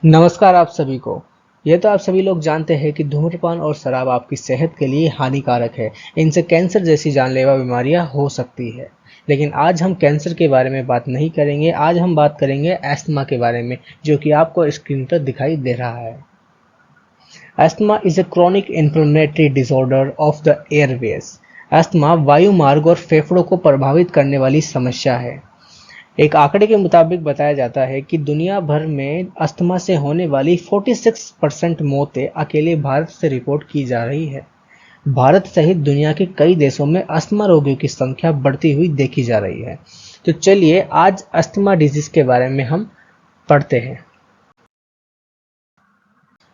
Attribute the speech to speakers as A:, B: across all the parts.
A: नमस्कार आप सभी को। ये तो आप सभी लोग जानते हैं कि धूम्रपान और शराब आपकी सेहत के लिए हानिकारक है। इनसे कैंसर जैसी जानलेवा बीमारियां हो सकती है। लेकिन आज हम कैंसर के बारे में बात नहीं करेंगे। आज हम बात करेंगे अस्थमा के बारे में, जो कि आपको स्क्रीन पर दिखाई दे रहा है। Asthma is a chronic inflammatory disorder of the airways। Asthma वायु मार्ग और फेफड़ों को प्रभावित करने वाली समस्या है। एक आंकड़े के मुताबिक बताया जाता है कि दुनिया भर में अस्थमा से होने वाली 46% मौतें अकेले भारत से रिपोर्ट की जा रही है। भारत सहित दुनिया के कई देशों में अस्थमा रोगियों की संख्या बढ़ती हुई देखी जा रही है। तो चलिए आज अस्थमा डिजीज के बारे में हम पढ़ते हैं।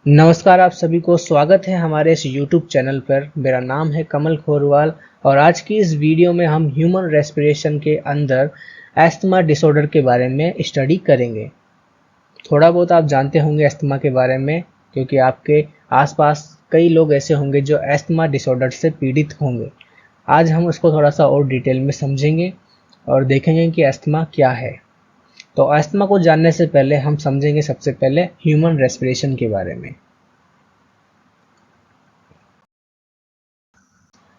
A: नमस्कार आप सभी को, स्वागत है हमारे इस YouTube चैनल पर। मेरा नाम है कमल खोरवाल और आज की इस वीडियो में हम ह्यूमन रेस्पिरेशन के अंदर अस्थमा डिसऑर्डर के बारे में स्टडी करेंगे। थोड़ा बहुत आप जानते होंगे अस्थमा के बारे में, क्योंकि आपके आसपास कई लोग ऐसे होंगे जो अस्थमा डिसऑर्डर से पीड़ित होंगे। आज हम उसको थोड़ा सा और डिटेल में समझेंगे और देखेंगे कि अस्थमा क्या है। तो अस्थमा को जानने से पहले हम समझेंगे सबसे पहले ह्यूमन रेस्पिरेशन के बारे में।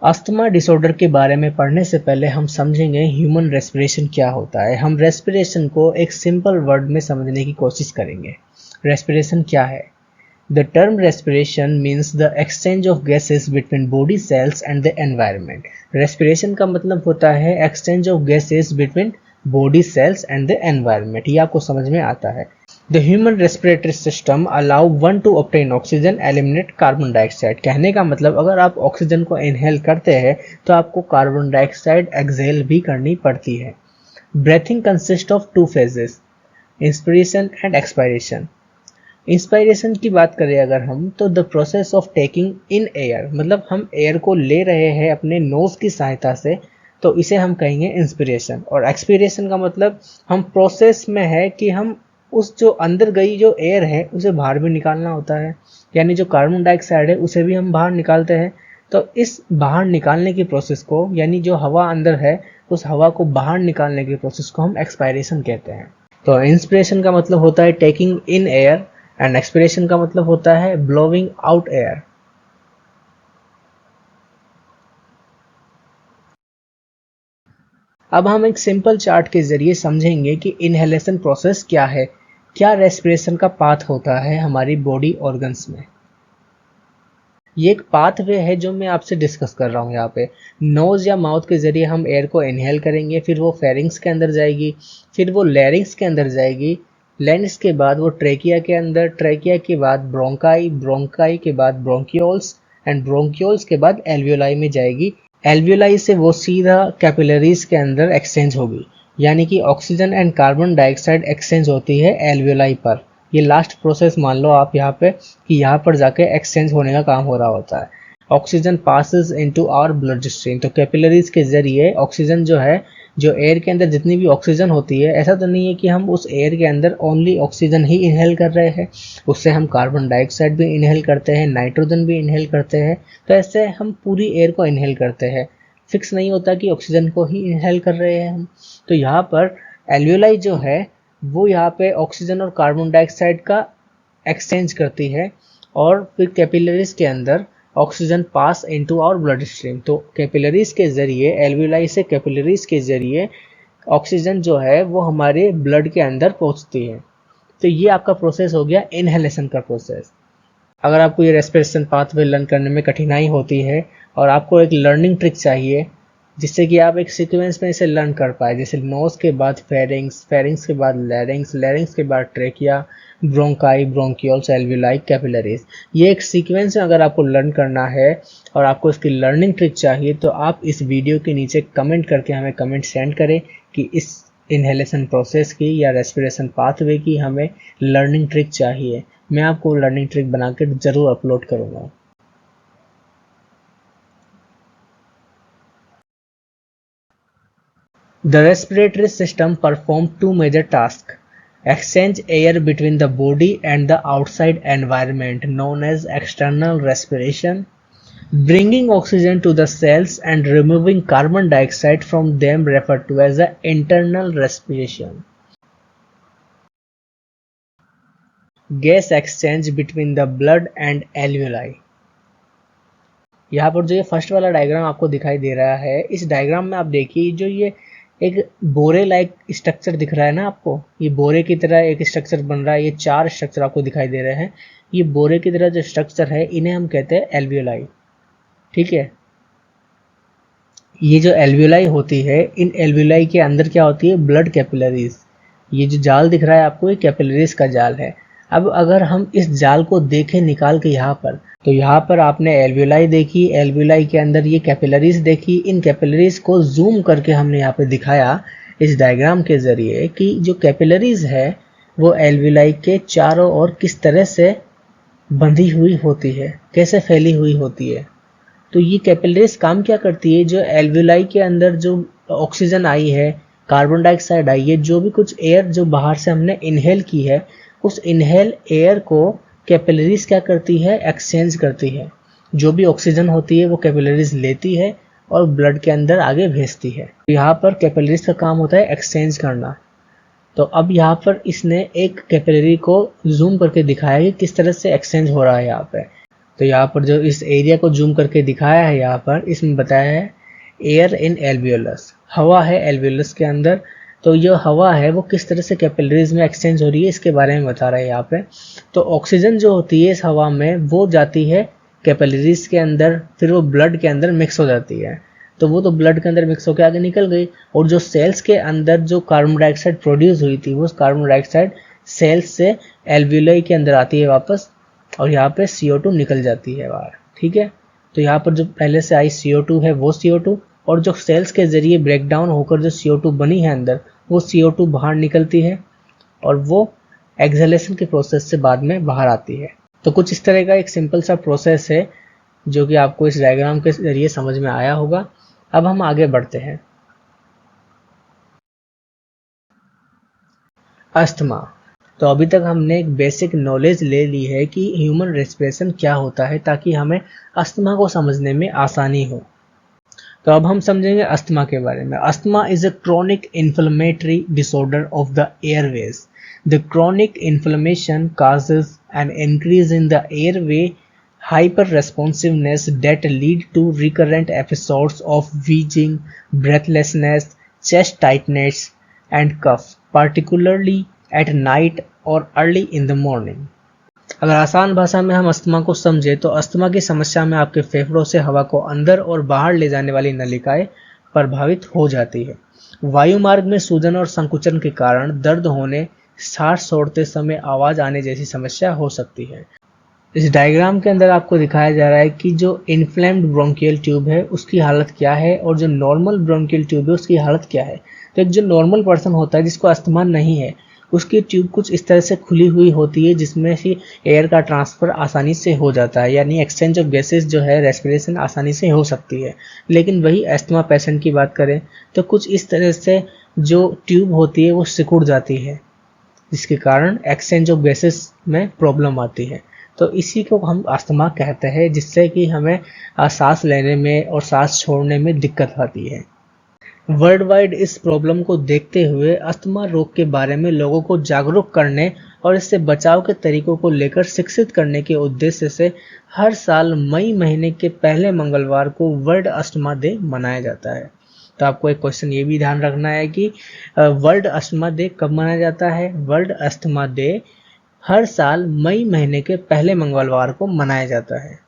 A: अस्थमा डिसऑर्डर के बारे में पढ़ने से पहले हम समझेंगे ह्यूमन रेस्पिरेशन क्या होता है। हम रेस्पिरेशन को एक सिंपल वर्ड में समझने की कोशिश करेंगे। रेस्पिरेशन क्या है? The term respiration means the exchange of gases between body cells and the environment। Respiration का मतलब होता है exchange of gases between body cells and the environment। ये आपको समझ में आता है। The human respiratory system allow one to obtain oxygen, eliminate carbon dioxide। कहने का मतलब अगर आप ऑक्सीजन को इनहेल करते हैं तो आपको कार्बन डाइऑक्साइड एक्सहेल भी करनी पड़ती है। Breathing consists of two phases, inspiration and expiration। Inspiration की बात करें अगर हम, तो the process of taking in air, मतलब हम एयर को ले रहे हैं अपने नोज की सहायता से, तो इसे हम कहेंगे इंस्पिरेशन। और एक्सपीरेशन का मतलब हम प्रोसेस में है कि हम उस जो अंदर गई जो एयर है उसे बाहर भी निकालना होता है, यानी जो कार्बन डाइऑक्साइड है उसे भी हम बाहर निकालते हैं। तो इस बाहर निकालने की प्रोसेस को, यानी जो हवा अंदर है उस हवा को बाहर निकालने की प्रोसेस को हम एक्सपायरेशन कहते हैं। तो इंस्पिरेशन का मतलब होता है taking in air and expiration का मतलब होता है ब्लोइंग आउट एयर। अब हम एक सिंपल चार्ट के जरिए समझेंगे कि इनहेलेशन प्रोसेस क्या है, क्या रेस्पिरेशन का पाथ होता है हमारी बॉडी ऑर्गन्स में। ये एक पाथवे है जो मैं आपसे डिस्कस कर रहा हूँ यहाँ पे। नोज या माउथ के जरिए हम एयर को इनहेल करेंगे, फिर वो फेरिंग्स के अंदर जाएगी, फिर वो लैरिंग्स के अंदर जाएगी, लैरिंग्स के बाद वो ट्रेकिया के अंदर, ट्रेकिया के बाद ब्रोंकाई, ब्रोंकाई के बाद ब्रोंकियोल्स एंड ब्रोंकियोल्स के बाद एल्वियोलाई में जाएगी। एल्वियोलाई से वो सीधा कैपिलरीज के अंदर एक्सचेंज होगी, यानी कि oxygen and carbon dioxide exchange होती है एल्वियोलाई पर। ये लास्ट प्रोसेस मान लो आप यहाँ पे कि यहाँ पर जाके एक्सचेंज होने का काम हो रहा होता है। Oxygen passes into our blood stream, तो कैपिलरीज के जरिए ऑक्सीजन जो है, जो एयर के अंदर जितनी भी ऑक्सीजन होती है, ऐसा तो नहीं है कि हम उस एयर के अंदर ओनली ऑक्सीजन ही इनहेल कर रहे हैं, उससे हम कार्बन डाइऑक्साइड भी इनहेल करते हैं, नाइट्रोजन भी इनहेल करते हैं। तो ऐसे हम पूरी एयर को इनहेल करते हैं। फिक्स नहीं होता कि ऑक्सीजन को ही इनहेल कर रहे हैं हम। तो यहाँ पर एल्वियोलाई जो है वो यहाँ पे ऑक्सीजन और कार्बन डाइऑक्साइड का एक्सचेंज करती है, और फिर कैपिलरीज के अंदर oxygen pass into our blood stream. तो कैपिलरीज के जरिए, एल्वियोलाई से कैपिलरीज के जरिए ऑक्सीजन जो है वो हमारे ब्लड के अंदर पहुंचती है। तो ये आपका प्रोसेस हो गया इनहेलेशन का प्रोसेस। अगर आपको ये रेस्पिरेशन पाथवे लर्न करने में कठिनाई होती है और आपको एक लर्निंग ट्रिक चाहिए जिससे कि आप एक सीक्वेंस में इसे लर्न कर पाए, जैसे नोज के बाद फेरिंग्स, फेरिंग्स के बाद लैरिंग्स, लैरिंग्स के बाद trachea, bronchi, bronchioles, alveoli, capillaries, ये एक सीक्वेंस में अगर आपको लर्न करना है और आपको इसकी लर्निंग ट्रिक चाहिए, तो आप इस वीडियो के नीचे कमेंट करके हमें कमेंट सेंड करें कि इस इनहेलेशन प्रोसेस की या रेस्पिरेशन पाथवे की हमें लर्निंग ट्रिक चाहिए। मैं आपको लर्निंग ट्रिक बना कर जरूर अपलोड करूंगा। The respiratory system performs two major tasks: exchange air between the body and the outside environment, known as external respiration, bringing oxygen to the cells and removing carbon dioxide from them, referred to as the internal respiration। Gas exchange between the blood and alveoli. यहाँ पर जो ये first वाला diagram आपको दिखाई दे रहा है, इस डायग्राम में आप देखिए जो ये एक बोरे लाइक स्ट्रक्चर दिख रहा है ना आपको, ये बोरे की तरह एक स्ट्रक्चर बन रहा है, ये 4 स्ट्रक्चर आपको दिखाई दे रहे हैं। ये बोरे की तरह जो स्ट्रक्चर है इन्हें हम कहते हैं एल्वियोलाई। ठीक है, ये जो एल्वियोलाई होती है, इन एल्वियोलाई के अंदर क्या होती है, ब्लड कैपिलरीज। ये जो जाल दिख रहा है आपको, ये कैपिलरीज का जाल है। अब अगर हम इस जाल को देखें निकाल के यहाँ पर, तो यहाँ पर आपने एल्वियोलाई देखी, एल्वियोलाई के अंदर ये कैपिलरीज देखी। इन कैपिलरीज को जूम करके हमने यहाँ पे दिखाया इस डायग्राम के जरिए कि जो कैपिलरीज है वो एल्वियोलाई के चारों ओर किस तरह से बंधी हुई होती है, कैसे फैली हुई होती है। तो ये कैपिलरीज काम क्या करती है, जो एल्वियोलाई के अंदर जो ऑक्सीजन आई है, कार्बन डाइऑक्साइड आई है, जो भी कुछ एयर जो बाहर से हमने इनहेल की है, उस इनहेल एयर को कैपिलरीज क्या करती है, एक्सचेंज करती है। जो भी ऑक्सीजन होती है वो कैपिलरीज लेती है और ब्लड के अंदर आगे भेजती है। यहाँ पर कैपिलरीज का काम होता है एक्सचेंज करना। तो अब यहाँ पर इसने एक कैपिलरी को जूम करके दिखाया कि किस तरह से एक्सचेंज हो रहा है यहाँ पे। तो यहाँ पर जो इस एरिया को जूम करके दिखाया है, यहाँ पर इसमें बताया है एयर इन एल्वियोलस, हवा है एल्वियोलस के अंदर। तो जो हवा है वो किस तरह से कैपिलरीज में एक्सचेंज हो रही है इसके बारे में बता रहा है यहाँ पे। तो ऑक्सीजन जो होती है इस हवा में वो जाती है कैपिलरीज के अंदर, फिर वो ब्लड के अंदर मिक्स हो जाती है। तो वो तो ब्लड के अंदर मिक्स होकर आगे निकल गई, और जो सेल्स के अंदर जो कार्बन डाइऑक्साइड प्रोड्यूस हुई थी, वो कार्बन डाइऑक्साइड सेल्स से एल्वियोलाई के अंदर आती है वापस, और यहाँ पे CO2 निकल जाती है बाहर। ठीक है, तो यहाँ पर जो पहले से आई CO2 है वो CO2, और जो सेल्स के जरिए ब्रेक डाउन होकर जो CO2 बनी है अंदर, वो CO2 बाहर निकलती है और वो एक्सहेलेशन के प्रोसेस से बाद में बाहर आती है। तो कुछ इस तरह का एक सिंपल सा प्रोसेस है जो कि आपको इस डायग्राम के जरिए समझ में आया होगा। अब हम आगे बढ़ते हैं। अस्थमा। तो अभी तक हमने एक बेसिक नॉलेज ले ली है कि ह्यूमन रेस्पिरेशन क्या होता है, ताकि हमें अस्थमा को समझने में आसानी हो। तो अब हम समझेंगे अस्थमा के बारे में। Asthma is a chronic inflammatory disorder of the Airways. The chronic inflammation causes an increase in the airway hyperresponsiveness that lead to recurrent episodes of wheezing, breathlessness, chest tightness, and cough, particularly at night or early in the morning. अगर आसान भाषा में हम asthma को समझे तो asthma की समस्या में आपके फेफड़ों से हवा को अंदर और बाहर ले जाने वाली नलिकाएं प्रभावित हो जाती है। वायुमार्ग में सूजन और संकुचन के कारण दर्द होने, सांस छोड़ते समय आवाज आने जैसी समस्या हो सकती है। इस डायग्राम के अंदर आपको दिखाया जा रहा है कि जो इन्फ्लेम्ड ब्रोंकियल ट्यूब है उसकी हालत क्या है, और जो नॉर्मल ब्रोंकियल ट्यूब है उसकी हालत क्या है। तो एक जो नॉर्मल पर्सन होता है जिसको अस्थमा नहीं है, उसकी ट्यूब कुछ इस तरह से खुली हुई होती है जिसमें से एयर का ट्रांसफर आसानी से हो जाता है, यानी एक्सचेंज ऑफ गैसेस जो है, रेस्पिरेशन आसानी से हो सकती है। लेकिन वही अस्थमा पेशेंट की बात करें तो कुछ इस तरह से जो ट्यूब होती है वो सिकुड़ जाती है, जिसके कारण एक्सचेंज ऑफ गैसेस में प्रॉब्लम आती है। तो इसी को हम अस्थमा कहते हैं, जिससे कि हमें सांस लेने में और सांस छोड़ने में दिक्कत आती है। वर्ल्ड वाइड इस प्रॉब्लम को देखते हुए अस्थमा रोग के बारे में लोगों को जागरूक करने और इससे बचाव के तरीकों को लेकर शिक्षित करने के उद्देश्य से हर साल मई महीने के पहले मंगलवार को वर्ल्ड अस्थमा डे मनाया जाता है। तो आपको एक क्वेश्चन ये भी ध्यान रखना है कि वर्ल्ड अस्थमा डे कब मनाया जाता है। वर्ल्ड अस्थमा डे हर साल मई महीने के पहले मंगलवार को मनाया जाता है।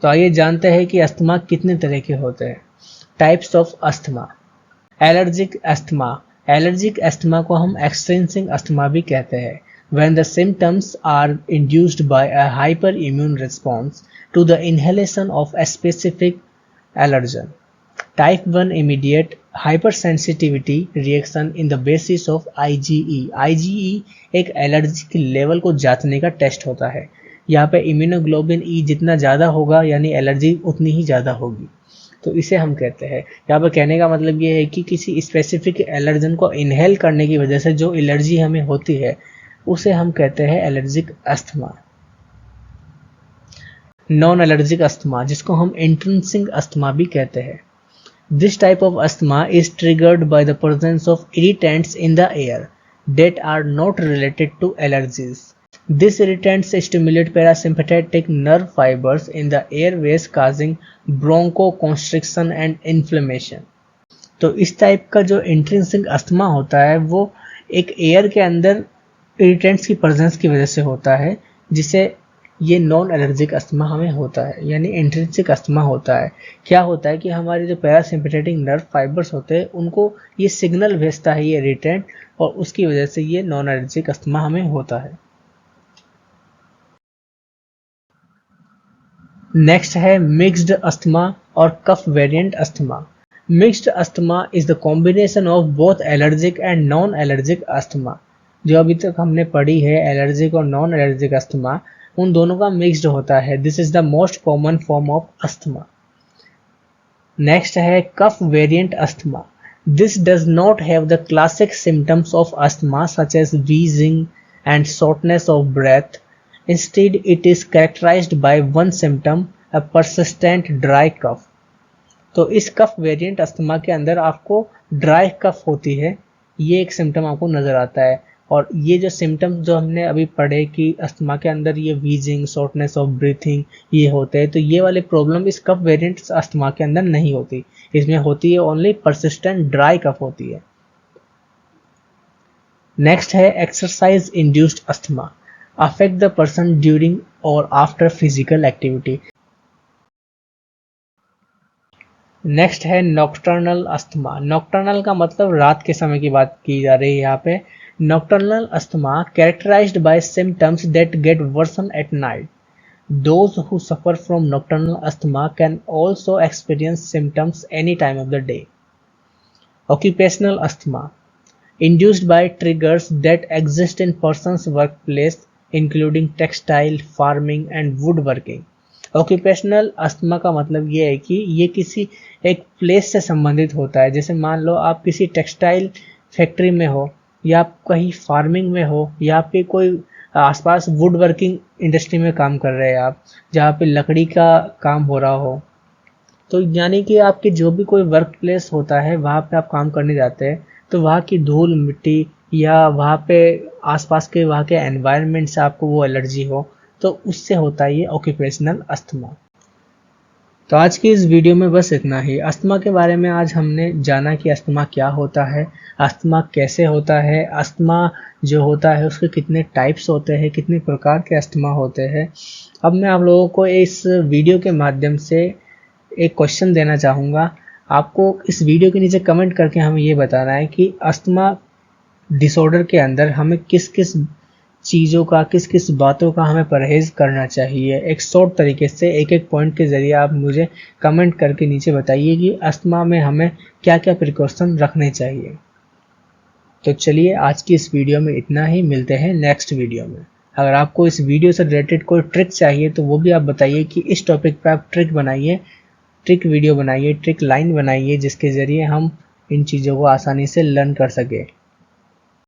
A: तो आइए जानते हैं कि अस्थमा कितने तरह के होते हैं। Types of asthma. Allergic asthma. Allergic asthma को हम एक्सटेंसिव अस्थमा भी कहते हैं। When the symptoms are induced by a hyperimmune response to the inhalation of a specific allergen. Type 1 immediate hypersensitivity reaction in the basis of IgE. IgE एक allergy के level को जांचने का टेस्ट होता है। यहाँ पे इम्यूनोग्लोबिन ई जितना ज़्यादा होगा यानी एलर्जी उतनी ही ज़्यादा होगी, तो इसे हम कहते हैं। यहाँ पर कहने का मतलब ये है कि किसी स्पेसिफिक एलर्जन को इनहेल करने की वजह से जो एलर्जी हमें होती है उसे हम कहते हैं allergic asthma. Non allergic asthma, जिसको हम इंट्रिंसिक अस्थमा भी कहते हैं। This type of asthma is triggered by the presence of irritants in the air that are not related to allergies. These irritants stimulate parasympathetic nerve fibers in the airways causing bronchoconstriction and inflammation. तो इस type का जो intrinsic asthma होता है वो एक air के अंदर इरिटेंट्स की प्रेजेंस की वजह से होता है, जिसे ये नॉन एलर्जिक अस्थमा हमें होता है, यानी इंट्रिंसिक अस्थमा होता है। क्या होता है कि हमारे जो पैरासिम्पैथेटिक नर्व फाइबर्स होते हैं उनको ये सिग्नल भेजता है ये इरिटेंट, और उसकी वजह से ये नॉन एलर्जिक अस्थमा हमें होता है। नेक्स्ट है मिक्स्ड अस्थमा और cough variant asthma. Mixed asthma is the combination of both allergic and non allergic asthma. जो अभी तक हमने पढ़ी है एलर्जिक और नॉन एलर्जिक अस्थमा, उन दोनों का मिक्स्ड होता है। This is the most common form of asthma. Next है cough variant asthma. This does not have the classic symptoms of asthma such as wheezing and shortness of breath. Instead, it is characterized by one symptom, a persistent dry cough. तो इस कफ variant asthma के अंदर आपको dry cough होती है, ये एक symptom आपको नज़र आता है। और ये जो सिम्टम्स जो हमने अभी पढ़े कि अस्थमा के अंदर ये वीजिंग, शॉर्टनेस ऑफ ब्रीथिंग ये होते हैं, तो ये वाले प्रॉब्लम इस कफ वेरिएंट अस्थमा के अंदर नहीं होती। इसमें होती है ओनली परसिस्टेंट ड्राई कफ होती है। नेक्स्ट है exercise induced asthma, affect the person during और आफ्टर फिजिकल एक्टिविटी। नेक्स्ट है नॉक्टर्नल अस्थमा। नॉक्टर्नल का मतलब रात के समय की बात की जा रही है यहाँ पे। Nocturnal asthma characterized by symptoms that get worsen at night. Those who suffer from nocturnal asthma can also experience symptoms any time of the day. Occupational asthma, induced by triggers that exist in person's workplace, including textile, farming, and woodworking. Occupational asthma का मतलब ये है कि ये किसी एक place से संबंधित होता है। जैसे मान लो आप किसी टेक्सटाइल फैक्ट्री में हो, या आप कहीं फार्मिंग में हो, या पे कोई आसपास वुड वर्किंग इंडस्ट्री में काम कर रहे हैं आप, जहाँ पे लकड़ी का काम हो रहा हो। तो यानी कि आपके जो भी कोई वर्क प्लेस होता है वहाँ पे आप काम करने जाते हैं, तो वहाँ की धूल मिट्टी या वहाँ पे आसपास के वहाँ के एनवायरनमेंट से आपको वो एलर्जी हो, तो उससे होता है ये ऑक्यूपेशनल अस्थमा। तो आज की इस वीडियो में बस इतना ही। अस्थमा के बारे में आज हमने जाना कि अस्थमा क्या होता है, अस्थमा कैसे होता है, अस्थमा जो होता है उसके कितने टाइप्स होते हैं, कितने प्रकार के अस्थमा होते हैं। अब मैं आप लोगों को इस वीडियो के माध्यम से एक क्वेश्चन देना चाहूँगा। आपको इस वीडियो के नीचे कमेंट करके हमें ये बताना है कि अस्थमा डिसऑर्डर के अंदर हमें किस किस चीज़ों का, किस किस बातों का हमें परहेज़ करना चाहिए। एक शॉर्ट तरीके से एक एक पॉइंट के ज़रिए आप मुझे कमेंट करके नीचे बताइए कि अस्थमा में हमें क्या क्या प्रिकॉशन रखने चाहिए। तो चलिए आज की इस वीडियो में इतना ही, मिलते हैं नेक्स्ट वीडियो में। अगर आपको इस वीडियो से रिलेटेड कोई ट्रिक चाहिए तो वो भी आप बताइए कि इस टॉपिक पर आप ट्रिक बनाइए, ट्रिक वीडियो बनाइए, ट्रिक लाइन बनाइए, जिसके ज़रिए हम इन चीज़ों को आसानी से लर्न कर सकें।